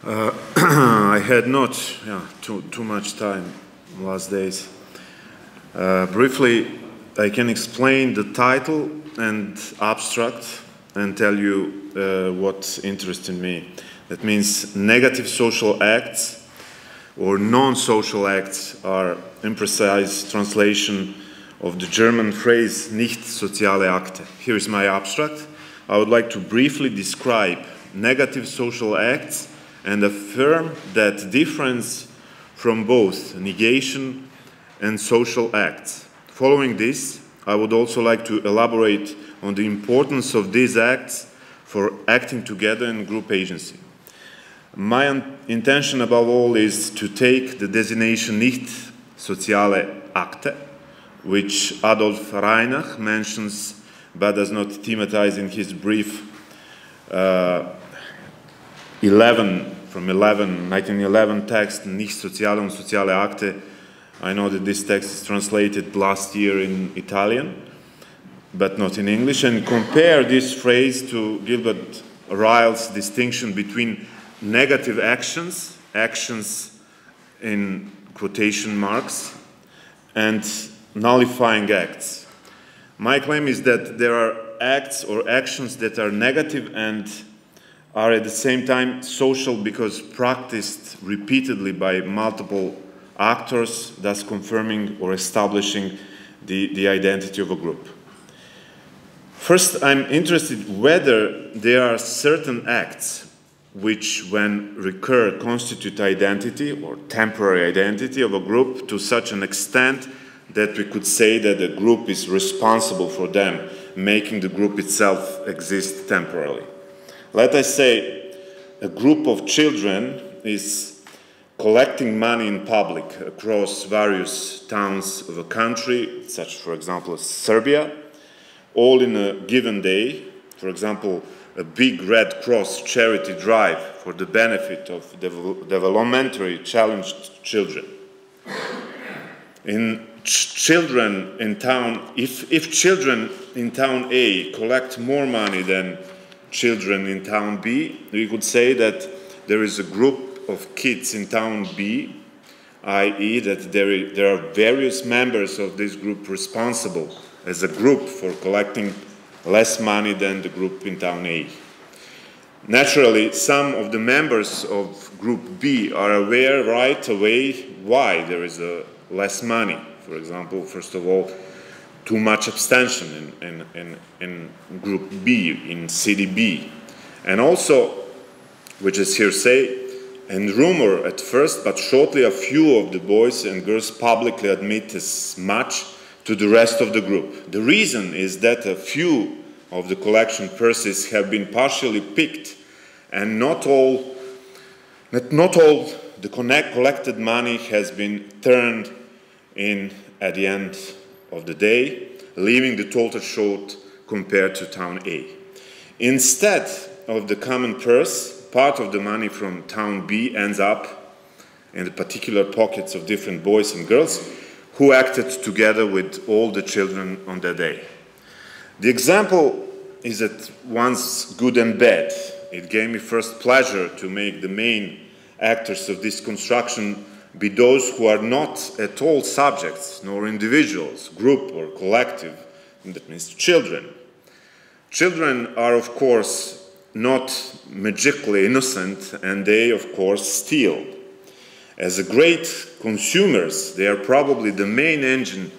I had not too much time last days. Briefly, I can explain the title and abstract and tell you what interested me. That means negative social acts or non-social acts are imprecise translation of the German phrase nicht soziale Akte. Here is my abstract. I would like to briefly describe negative social acts and affirm that difference from both negation and social acts. Following this, I would also like to elaborate on the importance of these acts for acting together in group agency. My intention above all is to take the designation nicht soziale Akte, which Adolf Reinach mentions but does not thematize in his brief 1911 text, Nicht soziale und soziale Akte. I know that this text is translated last year in Italian, but not in English, and compare this phrase to Gilbert Ryle's distinction between negative actions, actions in quotation marks, and nullifying acts. My claim is that there are acts or actions that are negative and are at the same time social because practiced repeatedly by multiple actors, thus confirming or establishing the identity of a group. First, I'm interested whether there are certain acts which, when recur, constitute identity or temporary identity of a group to such an extent that we could say that the group is responsible for them, making the group itself exist temporarily. Let us say a group of children is collecting money in public across various towns of a country, such for example as Serbia, all in a given day, for example, a big Red Cross charity drive for the benefit of developmentally challenged children. If children in town A collect more money than children in town B, we could say that there is a group of kids in town B, i.e. that there are various members of this group responsible as a group for collecting less money than the group in town A. Naturally, some of the members of group B are aware right away why there is less money. For example, first of all, too much abstention in group B, in city B. And also, which is hearsay and rumor at first, but shortly a few of the boys and girls publicly admit as much to the rest of the group. The reason is that a few of the collection purses have been partially picked and not all the collected money has been turned in at the end of the day, leaving the total short compared to town A. Instead of the common purse, part of the money from town B ends up in the particular pockets of different boys and girls who acted together with all the children on that day. The example is at once good and bad. It gave me first pleasure to make the main actors of this construction be those who are not at all subjects, nor individuals, group or collective, and that means children. Children are, of course, not magically innocent, and they, of course, steal. As great consumers, they are probably the main engine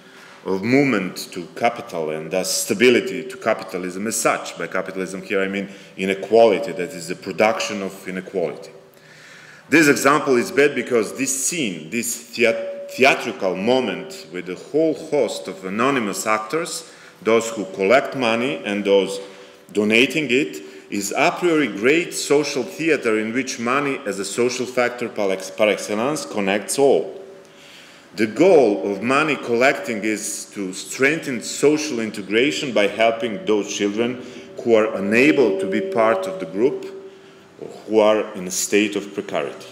of movement to capital and thus stability to capitalism as such. By capitalism here I mean inequality, that is the production of inequality. This example is bad because this scene, this theatrical moment with a whole host of anonymous actors, those who collect money and those donating it, is a priori great social theater in which money as a social factor par excellence connects all. The goal of money collecting is to strengthen social integration by helping those children who are unable to be part of the group or who are in a state of precarity.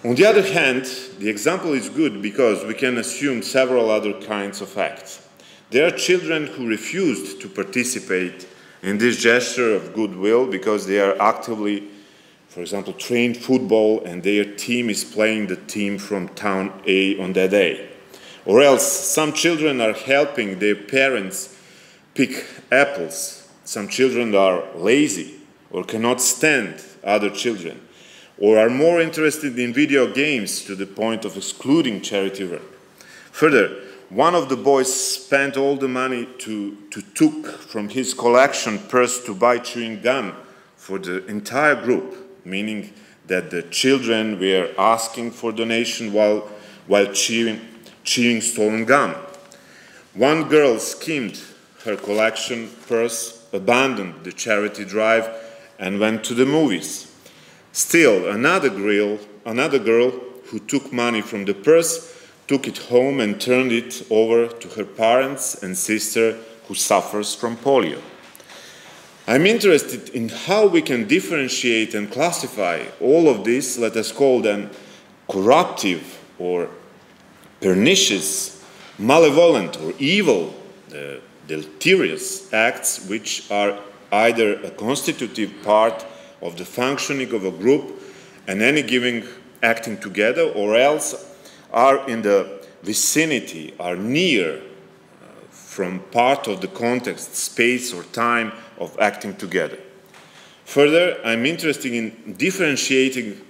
On the other hand, the example is good because we can assume several other kinds of acts. There are children who refused to participate in this gesture of goodwill because they are actively, for example, trained football and their team is playing the team from town A on that day. Or else some children are helping their parents pick apples. Some children are lazy or cannot stand other children, or are more interested in video games to the point of excluding charity work. Further, one of the boys spent all the money to took from his collection purse to buy chewing gum for the entire group, meaning that the children were asking for donation while chewing stolen gum. One girl skimmed her collection purse, abandoned the charity drive, and went to the movies. Still, another girl who took money from the purse took it home and turned it over to her parents and sister who suffers from polio. I'm interested in how we can differentiate and classify all of this, let us call them corruptive or pernicious, malevolent or evil, deleterious acts which are either a constitutive part of the functioning of a group and any given acting together, or else are in the vicinity, are near from part of the context, space or time of acting together. Further, I'm interested in differentiating,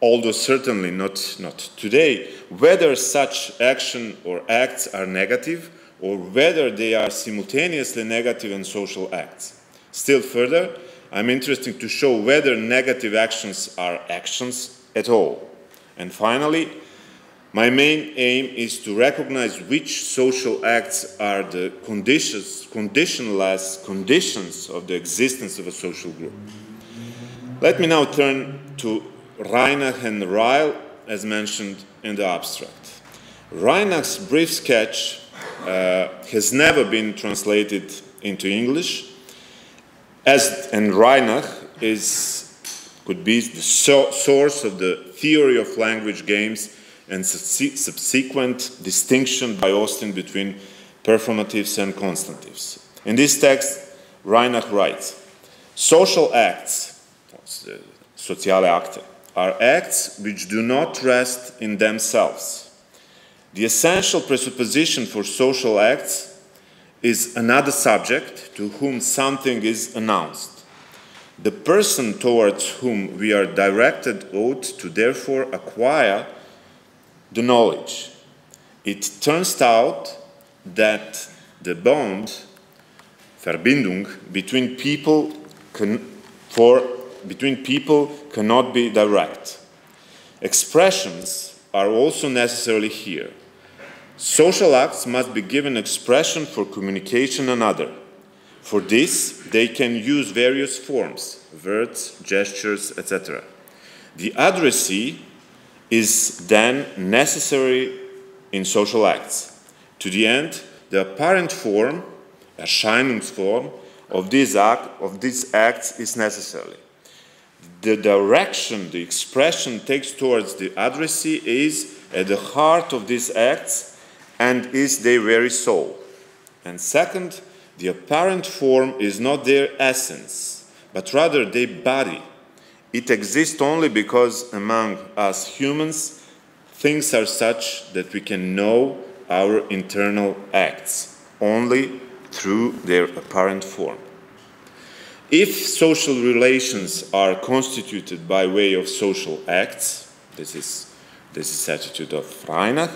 although certainly not today, whether such action or acts are negative or whether they are simultaneously negative and social acts. Still further, I'm interested to show whether negative actions are actions at all. And finally, my main aim is to recognize which social acts are the conditionless conditions of the existence of a social group. Let me now turn to Reinach and Ryle, as mentioned in the abstract. Reinach's brief sketch has never been translated into English, and Reinach could be the source of the theory of language games and subsequent distinction by Austin between performatives and constantives. In this text, Reinach writes, social acts, soziale Akte, are acts which do not rest in themselves. The essential presupposition for social acts is another subject to whom something is announced. The person towards whom we are directed ought to therefore acquire the knowledge. It turns out that the bond, Verbindung, between people cannot be direct. Expressions are also necessarily here. Social acts must be given expression for communication and other. For this, they can use various forms, words, gestures, etc. The addressee is then necessary in social acts. To the end, the apparent form, Erscheinungsform, of these acts is necessary. The direction the expression takes towards the addressee is at the heart of these acts and is their very soul. And second, the apparent form is not their essence, but rather their body. It exists only because among us humans, things are such that we can know our internal acts only through their apparent form. If social relations are constituted by way of social acts, this is attitude of Reinach,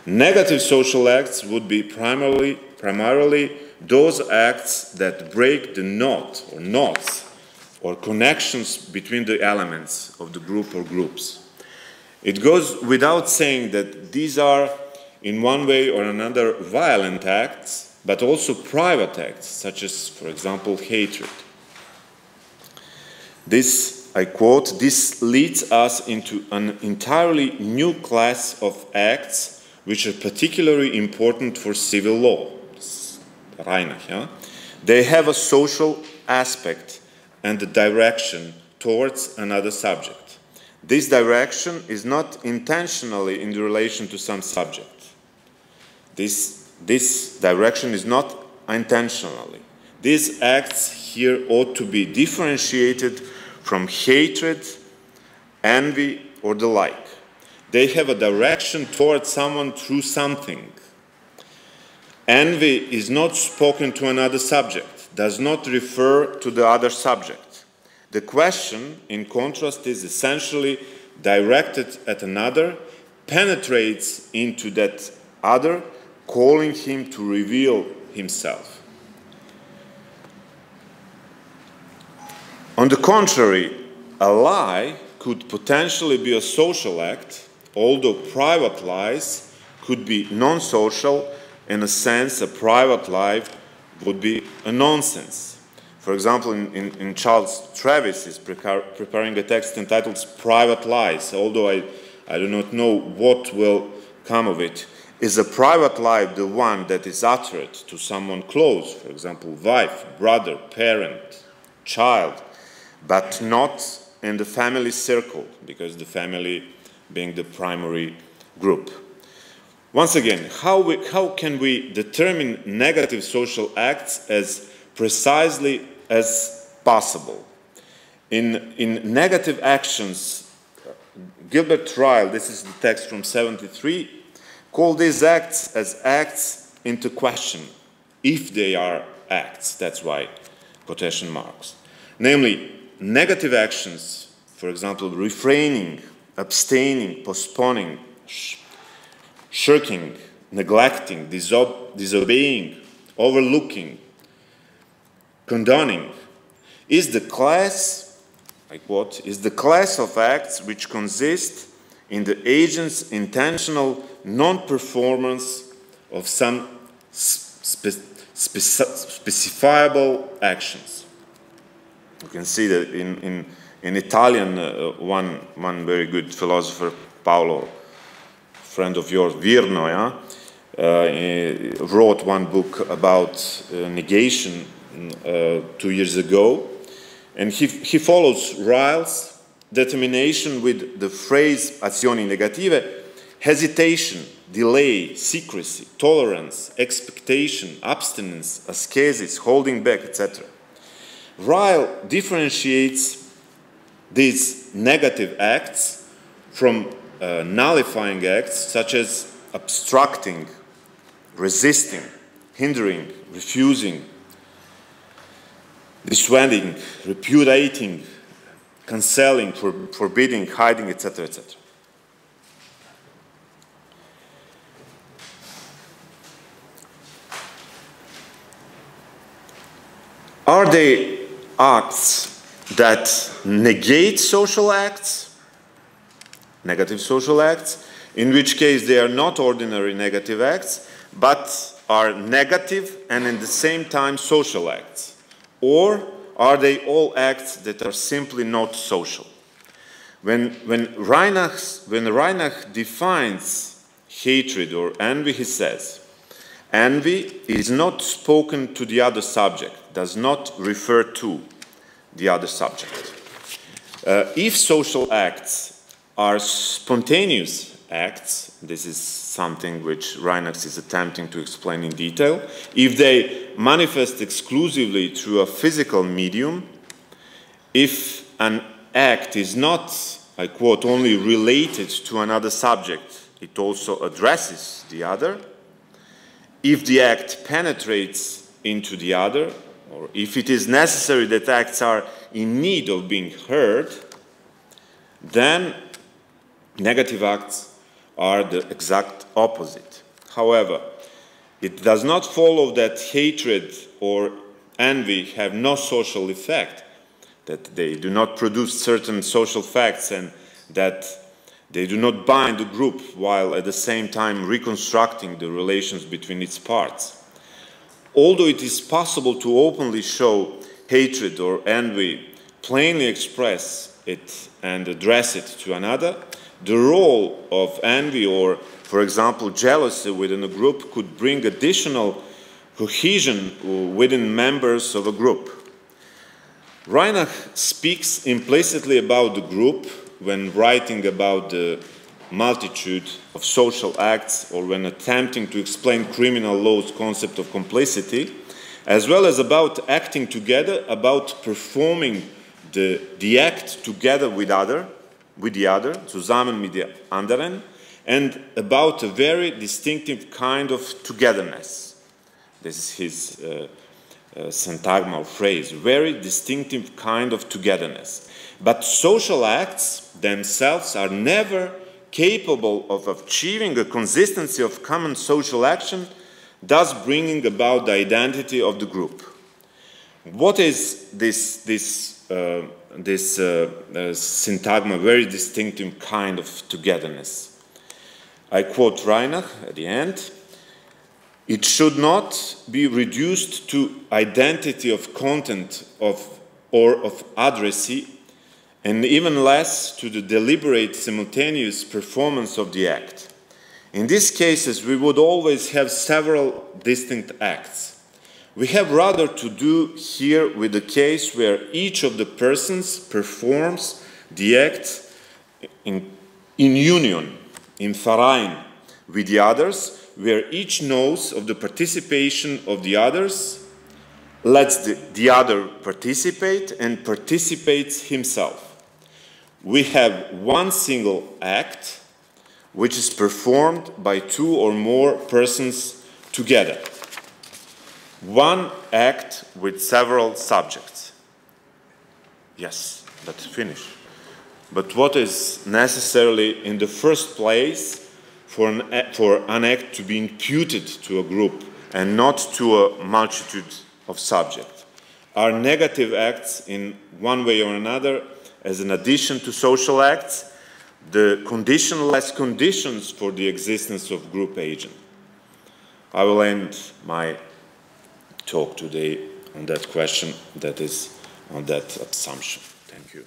negative social acts would be primarily those acts that break the knot or knots or connections between the elements of the group or groups. It goes without saying that these are in one way or another violent acts, but also private acts, such as, for example, hatred. This, I quote, "This leads us into an entirely new class of acts which are particularly important for civil law." Reinach, yeah? They have a social aspect and a direction towards another subject. This direction is not intentionally in relation to some subject. This direction is not intentionally. These acts here ought to be differentiated from hatred envy, or the like. They have a direction towards someone through something. Envy is not spoken to another subject, does not refer to the other subject. The question, in contrast, is essentially directed at another, penetrates into that other, calling him to reveal himself. On the contrary, a lie could potentially be a social act, although private lies could be non-social. In a sense, a private life would be a nonsense. For example, in Charles Travis is preparing a text entitled Private Lies, although I do not know what will come of it. Is a private life the one that is uttered to someone close, for example, wife, brother, parent, child, but not in the family circle, because the family being the primary group? Once again, how can we determine negative social acts as precisely as possible? In negative actions, Gilbert Ryle, this is the text from 73, called these acts as acts into question, if they are acts. That's why quotation marks. Namely, negative actions, for example, refraining, abstaining, postponing, shirking, neglecting, disobeying, overlooking, condoning, is the class, I quote, is the class of acts which consist in the agent's intentional non-performance of some specifiable actions. You can see that in Italian, one very good philosopher, Paolo, friend of yours, Virno, wrote one book about negation 2 years ago, and he follows Ryle's determination with the phrase azioni negative: hesitation, delay, secrecy, tolerance, expectation, abstinence, ascesis, holding back, etc. Ryle differentiates these negative acts from nullifying acts such as obstructing, resisting, hindering, refusing, dissuading, repudiating, cancelling, forbidding, hiding, etc., etc. Are they acts that negate social acts, negative social acts, in which case they are not ordinary negative acts, but are negative and at the same time social acts? Or are they all acts that are simply not social? When Reinach defines hatred or envy, he says, envy is not spoken to the other subject, does not refer to the other subject. If social acts are spontaneous acts, this is something which Reinach is attempting to explain in detail, if they manifest exclusively through a physical medium, if an act is not, I quote, only related to another subject, it also addresses the other, if the act penetrates into the other, or if it is necessary that acts are in need of being heard, then negative acts are the exact opposite. However, it does not follow that hatred or envy have no social effect, that they do not produce certain social facts and that they do not bind the group while at the same time reconstructing the relations between its parts. Although it is possible to openly show hatred or envy, plainly express it and address it to another, the role of envy or, for example, jealousy within a group could bring additional cohesion within members of a group. Reinach speaks implicitly about the group when writing about the multitude of social acts or when attempting to explain criminal law's concept of complicity, as well as about acting together, about performing the act together with other, with the other, zusammen mit der anderen, and about a very distinctive kind of togetherness. This is his syntagmal phrase, very distinctive kind of togetherness. But social acts themselves are never capable of achieving a consistency of common social action, thus bringing about the identity of the group. What is this syntagma, very distinctive kind of togetherness? I quote Reinach at the end: "It should not be reduced to identity of content or of addressee, and even less to the deliberate simultaneous performance of the act. In these cases, we would always have several distinct acts. We have rather to do here with a case where each of the persons performs the act in union, in Verein, with the others, where each knows of the participation of the others, lets the other participate, and participates himself. We have one single act, which is performed by two or more persons together. One act with several subjects." Yes, let's finish. But what is necessarily in the first place for an act to be imputed to a group and not to a multitude of subjects are negative acts in one way or another, as an addition to social acts, the conditionless conditions for the existence of group agent. I will end my talk today on that question, that is, on that assumption. Thank you.